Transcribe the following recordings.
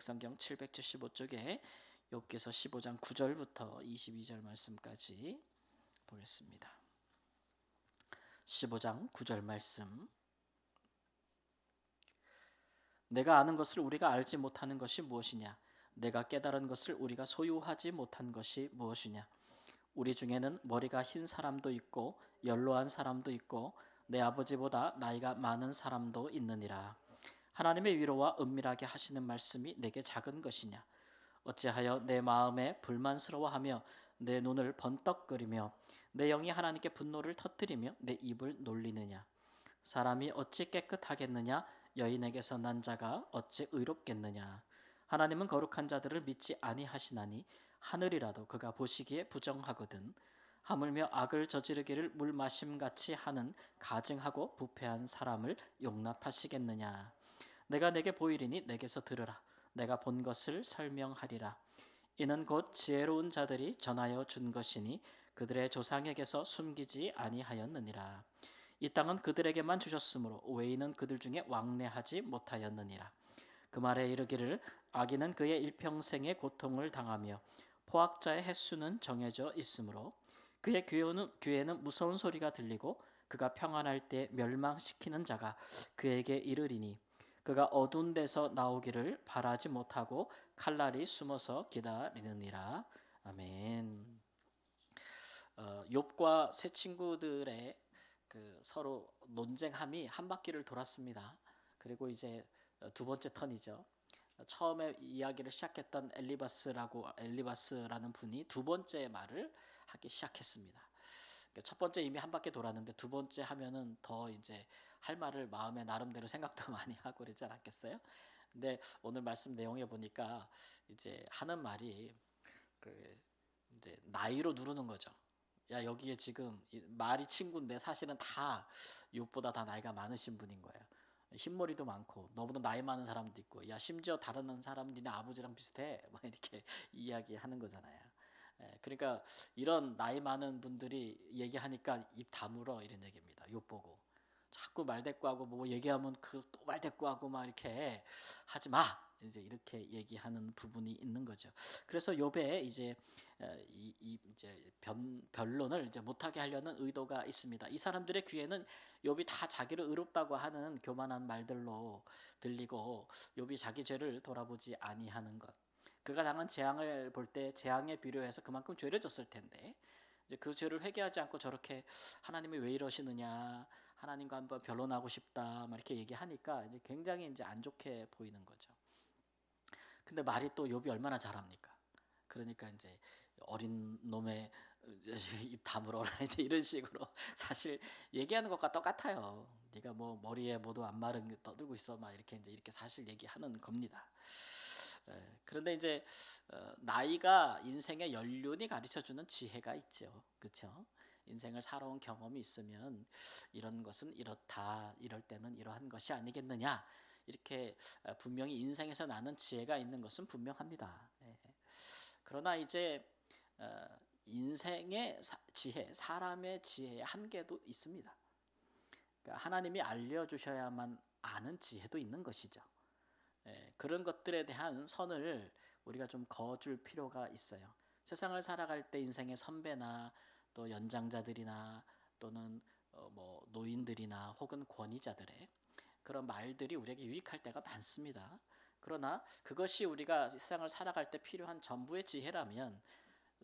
구약성경 775쪽에 욥기서 15장 9절부터 22절 말씀까지 보겠습니다. 15장 9절 말씀. 내가 아는 것을 우리가 알지 못하는 것이 무엇이냐? 내가 깨달은 것을 우리가 소유하지 못한 것이 무엇이냐? 우리 중에는 머리가 흰 사람도 있고 연로한 사람도 있고 내 아버지보다 나이가 많은 사람도 있느니라. 하나님의 위로와 은밀하게 하시는 말씀이 내게 작은 것이냐? 어찌하여 내 마음에 불만스러워하며 내 눈을 번떡거리며 내 영이 하나님께 분노를 터뜨리며 내 입을 놀리느냐? 사람이 어찌 깨끗하겠느냐? 여인에게서 난 자가 어찌 의롭겠느냐? 하나님은 거룩한 자들을 믿지 아니하시나니 하늘이라도 그가 보시기에 부정하거든. 하물며 악을 저지르기를 물 마심같이 하는 가증하고 부패한 사람을 용납하시겠느냐? 내가 내게 보이리니 내게서 들으라. 내가 본 것을 설명하리라. 이는 곧 지혜로운 자들이 전하여 준 것이니 그들의 조상에게서 숨기지 아니하였느니라. 이 땅은 그들에게만 주셨으므로 외인은 그들 중에 왕래하지 못하였느니라. 그 말에 이르기를 악인은 그의 일평생의 고통을 당하며 포악자의 횟수는 정해져 있으므로 그의 귀에는 무서운 소리가 들리고 그가 평안할 때 멸망시키는 자가 그에게 이르리니 그가 어두운 데서 나오기를 바라지 못하고 칼날이 숨어서 기다리느니라. 아멘. 욥과 세 친구들의 그 서로 논쟁함이 한 바퀴를 돌았습니다. 그리고 이제 두 번째 턴이죠. 처음에 이야기를 시작했던 엘리바스라는 분이 두 번째 말을 하기 시작했습니다. 첫 번째 이미 한 바퀴 돌았는데 두 번째 하면은 더 이제 할 말을 마음에 나름대로 생각도 많이 하고 그러지 않았겠어요? 근데 오늘 말씀 내용에 보니까 이제 하는 말이 그 이제 나이로 누르는 거죠. 야, 여기에 지금 말이 친구인데 사실은 다 욥보다 다 나이가 많으신 분인 거예요. 흰머리도 많고 너보다 나이 많은 사람도 있고, 야 심지어 다른 사람 니네 아버지랑 비슷해 막 이렇게 이야기하는 거잖아요. 그러니까 이런 나이 많은 분들이 얘기하니까 입 다물어 이런 얘기입니다. 욥 보고 자꾸 말대꾸하고 뭐 얘기하면 그 또 말대꾸하고 막 이렇게 하지 마 이제 이렇게 얘기하는 부분이 있는 거죠. 그래서 욥의 이제 이제 변론을 이제 못하게 하려는 의도가 있습니다. 이 사람들의 귀에는 욥이 다 자기를 의롭다고 하는 교만한 말들로 들리고 욥이 자기 죄를 돌아보지 아니하는 것. 그가 당한 재앙을 볼 때 재앙에 비료해서 그만큼 죄를 졌을 텐데 이제 그 죄를 회개하지 않고 저렇게 하나님이 왜 이러시느냐, 하나님과 한번 변론하고 싶다, 막 이렇게 얘기하니까 이제 굉장히 이제 안 좋게 보이는 거죠. 근데 말이 또 욥이 얼마나 잘합니까? 그러니까 이제 어린 놈의 입 다물어라 이제 이런 식으로 사실 얘기하는 것과 똑같아요. 네가 뭐 머리에 뭐도 안 마른 게 떠들고 있어 막 이렇게 이제 이렇게 사실 얘기하는 겁니다. 그런데 이제 나이가 인생의 연륜이 가르쳐주는 지혜가 있죠. 그렇죠? 인생을 살아온 경험이 있으면 이런 것은 이렇다, 이럴 때는 이러한 것이 아니겠느냐 이렇게 분명히 인생에서 나는 지혜가 있는 것은 분명합니다. 그러나 이제 인생의 지혜, 사람의 지혜의 한계도 있습니다. 그러니까 하나님이 알려주셔야만 아는 지혜도 있는 것이죠. 그런 것들에 대한 선을 우리가 좀 그어줄 필요가 있어요. 세상을 살아갈 때 인생의 선배나 또 연장자들이나 또는 뭐 노인들이나 혹은 권위자들의 그런 말들이 우리에게 유익할 때가 많습니다. 그러나 그것이 우리가 세상을 살아갈 때 필요한 전부의 지혜라면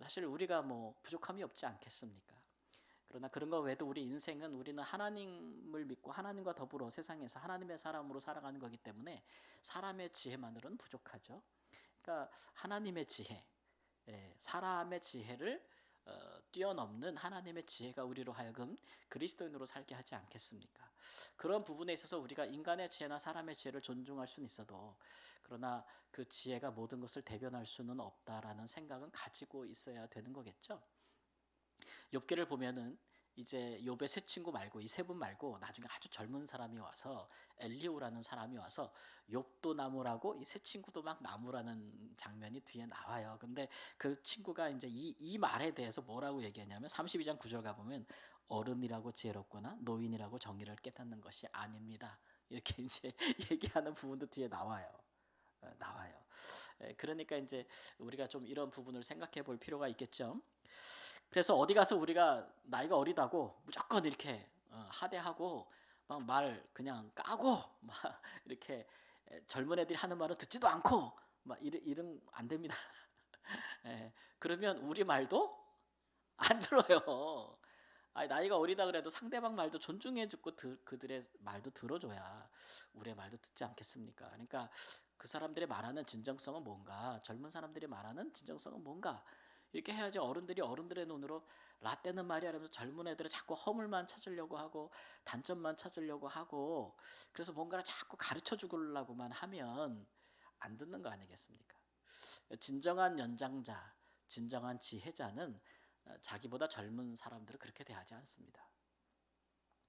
사실 우리가 뭐 부족함이 없지 않겠습니까? 그러나 그런 거 외에도 우리 인생은 우리는 하나님을 믿고 하나님과 더불어 세상에서 하나님의 사람으로 살아가는 거기 때문에 사람의 지혜만으로는 부족하죠. 그러니까 하나님의 지혜, 사람의 지혜를 뛰어넘는 하나님의 지혜가 우리로 하여금 그리스도인으로 살게 하지 않겠습니까? 그런 부분에 있어서 우리가 인간의 지혜나 사람의 지혜를 존중할 수는 있어도 그러나 그 지혜가 모든 것을 대변할 수는 없다라는 생각은 가지고 있어야 되는 거겠죠. 욥기를 보면은 이제 욥의 세 친구 말고 이 세 분 말고 나중에 아주 젊은 사람이 와서 엘리후라는 사람이 와서 욥도 나무라고 이 세 친구도 막 나무라는 장면이 뒤에 나와요. 근데 그 친구가 이제 이 말에 대해서 뭐라고 얘기하냐면 32장 9절 가보면 어른이라고 지혜롭거나 노인이라고 정의를 깨닫는 것이 아닙니다. 이렇게 이제 얘기하는 부분도 뒤에 나와요. 나와요. 그러니까 이제 우리가 좀 이런 부분을 생각해 볼 필요가 있겠죠. 그래서 어디 가서 우리가 나이가 어리다고 무조건 이렇게 하대하고 막 말 그냥 까고 막 이렇게 젊은 애들이 하는 말은 듣지도 않고 막 이런 안 됩니다. 예, 그러면 우리 말도 안 들어요. 아니, 나이가 어리다 그래도 상대방 말도 존중해주고 그들의 말도 들어줘야 우리의 말도 듣지 않겠습니까? 그러니까 그 사람들이 말하는 진정성은 뭔가, 젊은 사람들이 말하는 진정성은 뭔가, 이렇게 해야지 어른들이 어른들의 눈으로 라떼는 말이야 이러면서 젊은 애들을 자꾸 허물만 찾으려고 하고 단점만 찾으려고 하고, 그래서 뭔가를 자꾸 가르쳐 주려고만 하면 안 듣는 거 아니겠습니까? 진정한 연장자, 진정한 지혜자는 자기보다 젊은 사람들을 그렇게 대하지 않습니다.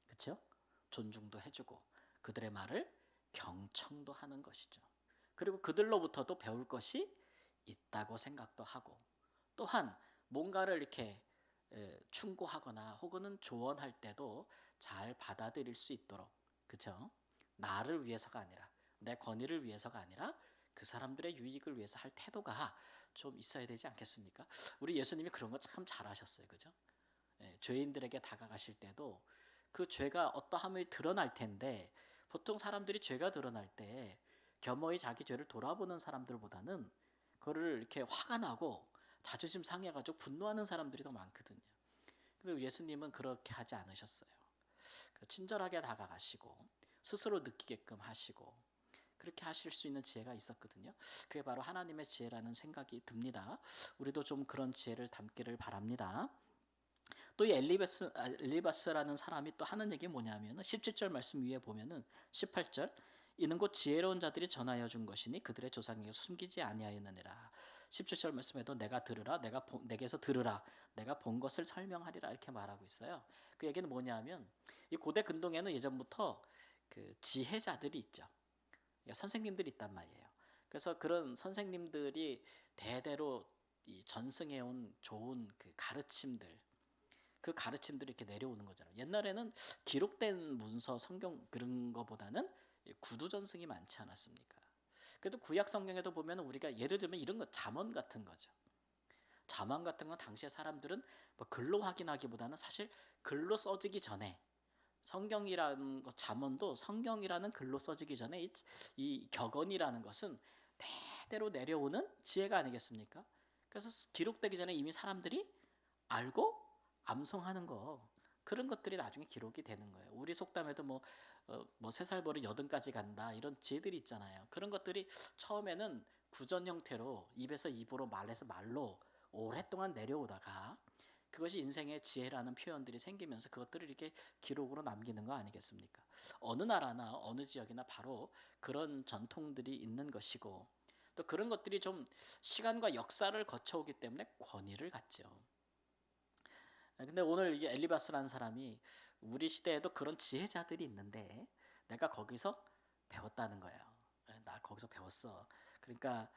그렇죠? 존중도 해주고 그들의 말을 경청도 하는 것이죠. 그리고 그들로부터도 배울 것이 있다고 생각도 하고, 또한 뭔가를 이렇게 충고하거나 혹은 조언할 때도 잘 받아들일 수 있도록, 그렇죠? 나를 위해서가 아니라, 내 권위를 위해서가 아니라 그 사람들의 유익을 위해서 할 태도가 좀 있어야 되지 않겠습니까? 우리 예수님이 그런 거 참 잘하셨어요, 그죠? 죄인들에게 다가가실 때도 그 죄가 어떠함이 드러날 텐데, 보통 사람들이 죄가 드러날 때 겸허히 자기 죄를 돌아보는 사람들보다는 그거를 이렇게 화가 나고 자존심 상해가지고 분노하는 사람들이 더 많거든요. 근데 예수님은 그렇게 하지 않으셨어요. 친절하게 다가가시고 스스로 느끼게끔 하시고 그렇게 하실 수 있는 지혜가 있었거든요. 그게 바로 하나님의 지혜라는 생각이 듭니다. 우리도 좀 그런 지혜를 담기를 바랍니다. 또 이 엘리바스라는 사람이 또 하는 얘기 뭐냐면 17절 말씀 위에 보면은 18절, 이는 곧 지혜로운 자들이 전하여 준 것이니 그들의 조상에게 숨기지 아니하였느니라. 17절 말씀에도 내가 들으라, 내게서 들으라, 내가 본 것을 설명하리라 이렇게 말하고 있어요. 그 얘기는 뭐냐면 이 고대 근동에는 예전부터 그 지혜자들이 있죠. 그러니까 선생님들이 있단 말이에요. 그래서 그런 선생님들이 대대로 이 전승해온 좋은 그 가르침들, 그 가르침들이 이렇게 내려오는 거잖아요. 옛날에는 기록된 문서, 성경 그런 거보다는 구두 전승이 많지 않았습니까? 그래도 구약 성경에도 보면 우리가 예를 들면 이런 거 잠언 같은 거죠. 잠언 같은 건 당시에 사람들은 뭐 글로 확인하기보다는 사실 글로 써지기 전에, 성경이라는 것, 잠언도 성경이라는 글로 써지기 전에 이 격언이라는 것은 대대로 내려오는 지혜가 아니겠습니까? 그래서 기록되기 전에 이미 사람들이 알고 암송하는 거, 그런 것들이 나중에 기록이 되는 거예요. 우리 속담에도 뭐 3살 버릇 8까지 간다 이런 지혜들이 있잖아요. 그런 것들이 처음에는 구전 형태로 입에서 입으로 말에서 말로 오랫동안 내려오다가 그것이 인생의 지혜라는 표현들이 생기면서 그것들을 이렇게 기록으로 남기는 거 아니겠습니까? 어느 나라나 어느 지역이나 바로 그런 전통들이 있는 것이고, 또 그런 것들이 좀 시간과 역사를 거쳐오기 때문에 권위를 갖죠. 근데 오늘 이게 엘리바스라는 사람이 우리 시대에도 그런 지혜자들이 있는데 내가 거기서 배웠다는 거예요. 나 거기서 배웠어. 그러니까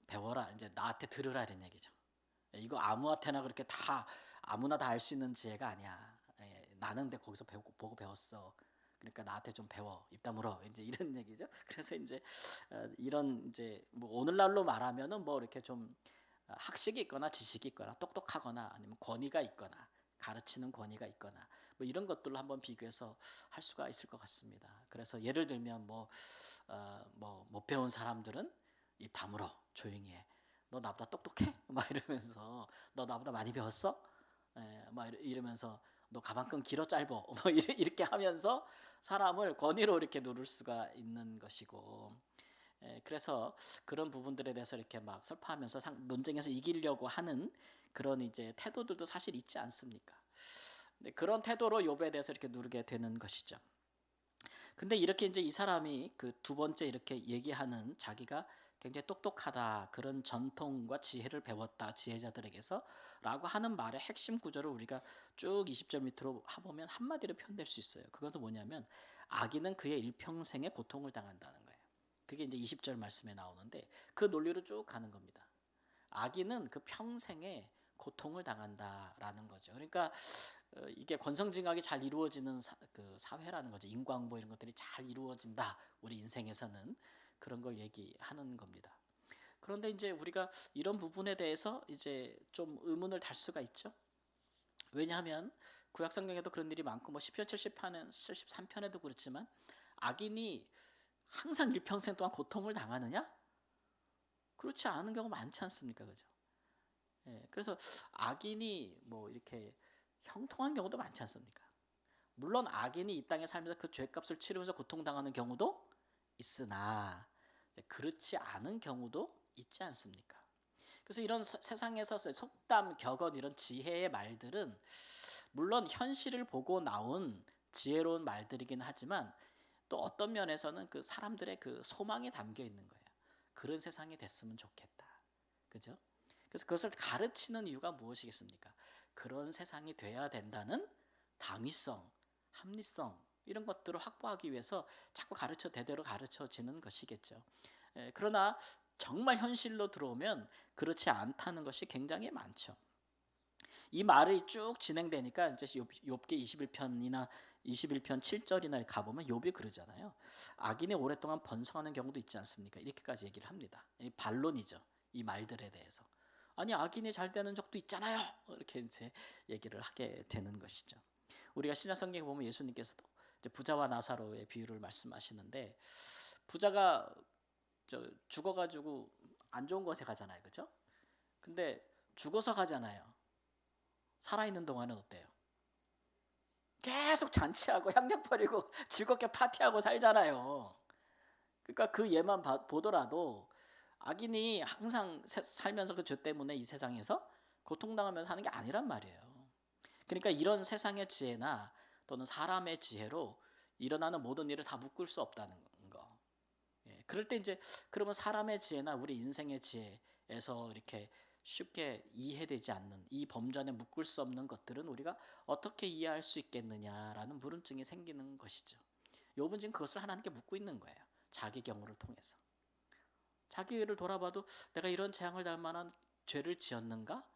배워라. 이제 나한테 들으라 이런 얘기죠. 이거 아무한테나 그렇게 다 아무나 다 알 수 있는 지혜가 아니야. 나는 근데 거기서 보고 배웠어. 그러니까 나한테 좀 배워. 입 다물어. 이제 이런 얘기죠. 그래서 이제 이런 이제 뭐 오늘날로 말하면은 뭐 이렇게 좀 학식이 있거나 지식이 있거나 똑똑하거나 아니면 권위가 있거나 가르치는 권위가 있거나 뭐 이런 것들로 한번 비교해서 할 수가 있을 것 같습니다. 그래서 예를 들면 못 배운 사람들은 입 다물어, 조용히 해. 너 나보다 똑똑해? 막 이러면서 너 나보다 많이 배웠어? 막 이러면서 너 가방끈 길어 짧어? 뭐 이렇게 하면서 사람을 권위로 이렇게 누를 수가 있는 것이고, 그래서 그런 부분들에 대해서 이렇게 막 설파하면서 논쟁에서 이기려고 하는 그런 이제 태도들도 사실 있지 않습니까? 근데 그런 태도로 욥에 대해서 이렇게 누르게 되는 것이죠. 근데 이렇게 이제 이 사람이 그 두 번째 이렇게 얘기하는 자기가 굉장히 똑똑하다, 그런 전통과 지혜를 배웠다 지혜자들에게서라고 하는 말의 핵심 구절을 우리가 쭉 20절 밑으로 해보면 한마디로 표현될 수 있어요. 그것은 뭐냐면 악인은 그의 일평생에 고통을 당한다는 거예요. 그게 이제 20절 말씀에 나오는데 그 논리로 쭉 가는 겁니다. 악인은 그 평생에 고통을 당한다라는 거죠. 그러니까 이게 권선징악이 잘 이루어지는 그 사회라는 거죠. 인과응보 이런 것들이 잘 이루어진다. 우리 인생에서는 그런 걸 얘기하는 겁니다. 그런데 이제 우리가 이런 부분에 대해서 이제 좀 의문을 달 수가 있죠. 왜냐하면 구약 성경에도 그런 일이 많고 뭐 시편 70편은 73편에도 그렇지만 악인이 항상 일평생 동안 고통을 당하느냐? 그렇지 않은 경우 많지 않습니까? 그죠? 예, 그래서 악인이 뭐 이렇게 형통한 경우도 많지 않습니까? 물론 악인이 이 땅에 살면서 그 죄값을 치르면서 고통당하는 경우도 있으나 그렇지 않은 경우도 있지 않습니까? 그래서 이런 세상에서 속담, 격언 이런 지혜의 말들은 물론 현실을 보고 나온 지혜로운 말들이긴 하지만 또 어떤 면에서는 그 사람들의 그 소망이 담겨 있는 거예요. 그런 세상이 됐으면 좋겠다. 그죠? 그래서 그것을 가르치는 이유가 무엇이겠습니까? 그런 세상이 돼야 된다는 당위성, 합리성 이런 것들을 확보하기 위해서 자꾸 대대로 가르쳐지는 것이겠죠. 그러나 정말 현실로 들어오면 그렇지 않다는 것이 굉장히 많죠. 이 말이 쭉 진행되니까 이제 욥기 21편이나 21편 7절이나 가보면 욥이 그러잖아요. 악인이 오랫동안 번성하는 경우도 있지 않습니까? 이렇게까지 얘기를 합니다. 이 반론이죠. 이 말들에 대해서. 아니 악인이 잘 되는 적도 있잖아요. 이렇게 이제 얘기를 하게 되는 것이죠. 우리가 신약 성경에 보면 예수님께서도 이제 부자와 나사로의 비유를 말씀하시는데 부자가 죽어가지고 안 좋은 곳에 가잖아요, 그죠? 근데 죽어서 가잖아요. 살아있는 동안은 어때요? 계속 잔치하고 향락 버리고 즐겁게 파티하고 살잖아요. 그러니까 그 예만 보더라도 악인이 항상 살면서 그 죄 때문에 이 세상에서 고통당하면서 사는 게 아니란 말이에요. 그러니까 이런 세상의 지혜나 또는 사람의 지혜로 일어나는 모든 일을 다 묶을 수 없다는 거. 예, 그럴 때 이제 그러면 사람의 지혜나 우리 인생의 지혜에서 이렇게 쉽게 이해되지 않는 이 범전에 묶을 수 없는 것들은 우리가 어떻게 이해할 수 있겠느냐라는 물음증이 생기는 것이죠. 욥은 지금 그것을 하나님께 묻고 있는 거예요. 자기 경우를 통해서. 자기를 돌아봐도 내가 이런 재앙을 달 만한 죄를 지었는가?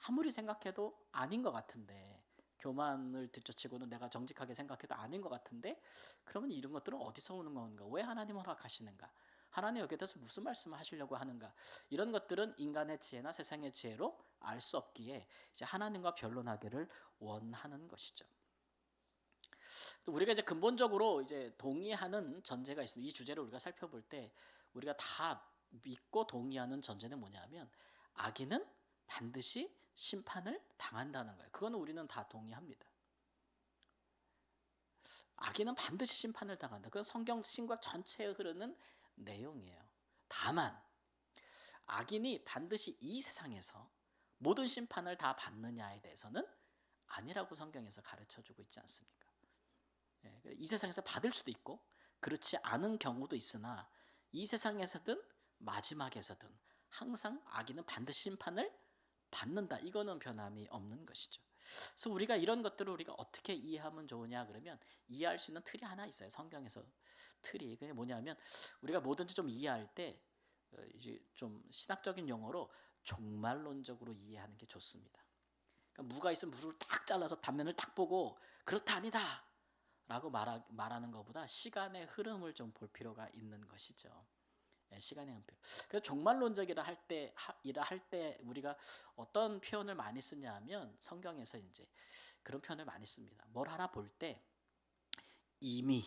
아무리 생각해도 아닌 것 같은데 교만을 뒤쫓치고는 내가 정직하게 생각해도 아닌 것 같은데 그러면 이런 것들은 어디서 오는 건가? 왜 하나님은 허락하시는가? 하나님 여기에 대해서 무슨 말씀을 하시려고 하는가? 이런 것들은 인간의 지혜나 세상의 지혜로 알 수 없기에 이제 하나님과 변론하기를 원하는 것이죠. 우리가 이제 근본적으로 이제 동의하는 전제가 있습니다. 이 주제를 우리가 살펴볼 때 우리가 다 믿고 동의하는 전제는 뭐냐면 악인은 반드시 심판을 당한다는 거예요. 그거는 우리는 다 동의합니다. 악인은 반드시 심판을 당한다. 그건 성경 신약 전체에 흐르는 내용이에요. 다만 악인이 반드시 이 세상에서 모든 심판을 다 받느냐에 대해서는 아니라고 성경에서 가르쳐주고 있지 않습니까? 이 세상에서 받을 수도 있고 그렇지 않은 경우도 있으나 이 세상에서든 마지막에서든 항상 악인은 반드시 심판을 받는다. 이거는 변함이 없는 것이죠. 그래서 우리가 이런 것들을 우리가 어떻게 이해하면 좋으냐 그러면 이해할 수 있는 틀이 하나 있어요. 성경에서 틀이. 그게 뭐냐면 우리가 뭐든지 좀 이해할 때 이제 좀 신학적인 용어로 종말론적으로 이해하는 게 좋습니다. 그러니까 무가 있으면 무를 딱 잘라서 단면을 딱 보고 그렇다 아니다 라고 말하는 것보다 시간의 흐름을 좀 볼 필요가 있는 것이죠. 시간의 흐름. 그래서 종말론적이라 할 때 우리가 어떤 표현을 많이 쓰냐면 성경에서 이제 그런 표현을 많이 씁니다. 뭘 하나 볼 때 이미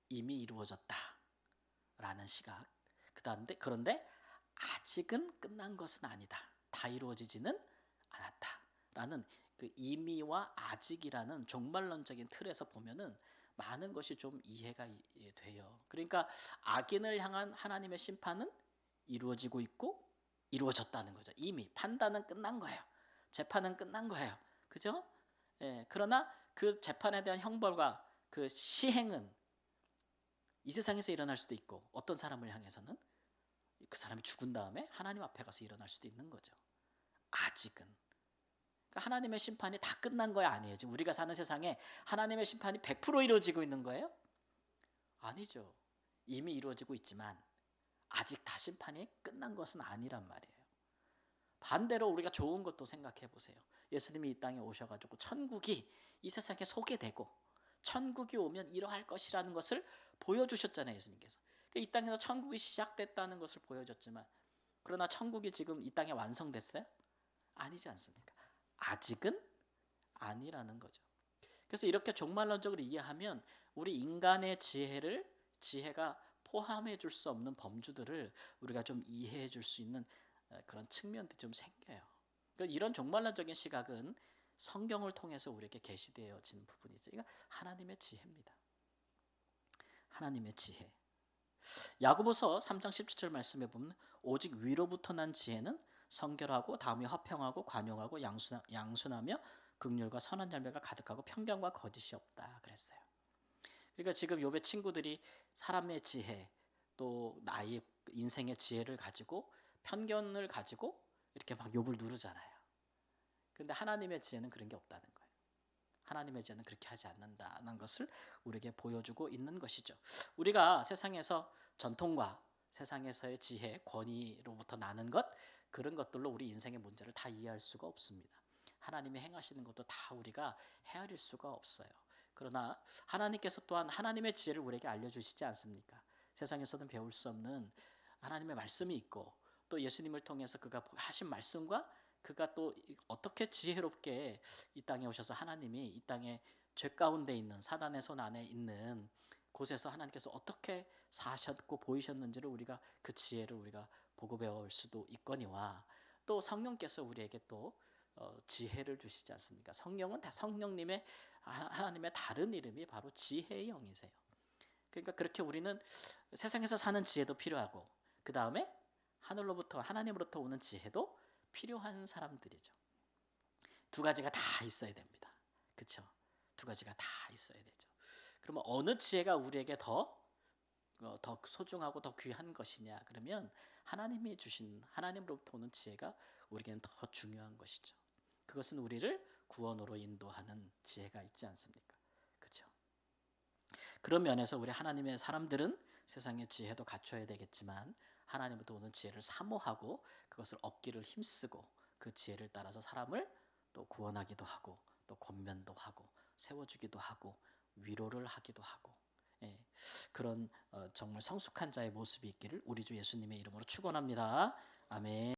이루어졌다라는 시각. 그런데 아직은 끝난 것은 아니다. 다 이루어지지는 않았다라는 그 이미와 아직이라는 종말론적인 틀에서 보면은 많은 것이 좀 이해가 돼요. 그러니까 악인을 향한 하나님의 심판은 이루어지고 있고 이루어졌다는 거죠. 이미 판단은 끝난 거예요. 재판은 끝난 거예요. 그죠? 예, 그러나 그 재판에 대한 형벌과 그 시행은 이 세상에서 일어날 수도 있고 어떤 사람을 향해서는 그 사람이 죽은 다음에 하나님 앞에 가서 일어날 수도 있는 거죠. 아직은. 그러니까 하나님의 심판이 다 끝난 거야 아니에요. 지금 우리가 사는 세상에 하나님의 심판이 100% 이루어지고 있는 거예요? 아니죠. 이미 이루어지고 있지만 아직 다 심판이 끝난 것은 아니란 말이에요. 반대로 우리가 좋은 것도 생각해 보세요. 예수님이 이 땅에 오셔가지고 천국이 이 세상에 소개되고 천국이 오면 이러할 것이라는 것을 보여주셨잖아요. 예수님께서. 이 땅에서 천국이 시작됐다는 것을 보여줬지만 그러나 천국이 지금 이 땅에 완성됐어요? 아니지 않습니까? 아직은 아니라는 거죠. 그래서 이렇게 종말론적으로 이해하면 우리 인간의 지혜가 포함해 줄 수 없는 범주들을 우리가 좀 이해해 줄 수 있는 그런 측면들이 좀 생겨요. 그러니까 이런 종말론적인 시각은 성경을 통해서 우리에게 계시되어지는 부분이죠. 이거 하나님의 지혜입니다. 하나님의 지혜. 야고보서 3장 17절 말씀해 보면 오직 위로부터 난 지혜는 성결하고 다음에 화평하고 관용하고 양순하며 긍휼과 선한 열매가 가득하고 편견과 거짓이 없다 그랬어요. 그러니까 지금 욥의 친구들이 사람의 지혜 또 나의 인생의 지혜를 가지고 편견을 가지고 이렇게 막 욥을 누르잖아요. 그런데 하나님의 지혜는 그런 게 없다는 거예요. 하나님의 지혜는 그렇게 하지 않는다는 것을 우리에게 보여주고 있는 것이죠. 우리가 세상에서 전통과 세상에서의 지혜, 권위로부터 나는 것 그런 것들로 우리 인생의 문제를 다 이해할 수가 없습니다. 하나님이 행하시는 것도 다 우리가 헤아릴 수가 없어요. 그러나 하나님께서 또한 하나님의 지혜를 우리에게 알려주시지 않습니까? 세상에서는 배울 수 없는 하나님의 말씀이 있고 또 예수님을 통해서 그가 하신 말씀과 그가 또 어떻게 지혜롭게 이 땅에 오셔서 하나님이 이 땅에 죄 가운데 있는 사단의 손 안에 있는 곳에서 하나님께서 어떻게 사셨고 보이셨는지를 우리가 그 지혜를 우리가 보고 배울 수도 있거니와 또 성령께서 우리에게 또 지혜를 주시지 않습니까? 성령은 다 성령님의 하나님의 다른 이름이 바로 지혜의 영이세요. 그러니까 그렇게 우리는 세상에서 사는 지혜도 필요하고 그 다음에 하늘로부터 하나님으로부터 오는 지혜도 필요한 사람들이죠. 두 가지가 다 있어야 됩니다. 그렇죠? 두 가지가 다 있어야 되죠. 그러면 어느 지혜가 우리에게 더 소중하고 더 귀한 것이냐? 그러면 하나님이 주신 하나님으로부터 오는 지혜가 우리에게는 더 중요한 것이죠. 그것은 우리를 구원으로 인도하는 지혜가 있지 않습니까? 그렇죠? 그런 면에서 우리 하나님의 사람들은 세상의 지혜도 갖춰야 되겠지만 하나님부터 오는 지혜를 사모하고 그것을 얻기를 힘쓰고 그 지혜를 따라서 사람을 또 구원하기도 하고 또 권면도 하고 세워주기도 하고 위로를 하기도 하고 그런 정말 성숙한 자의 모습이 있기를 우리 주 예수님의 이름으로 축원합니다. 아멘.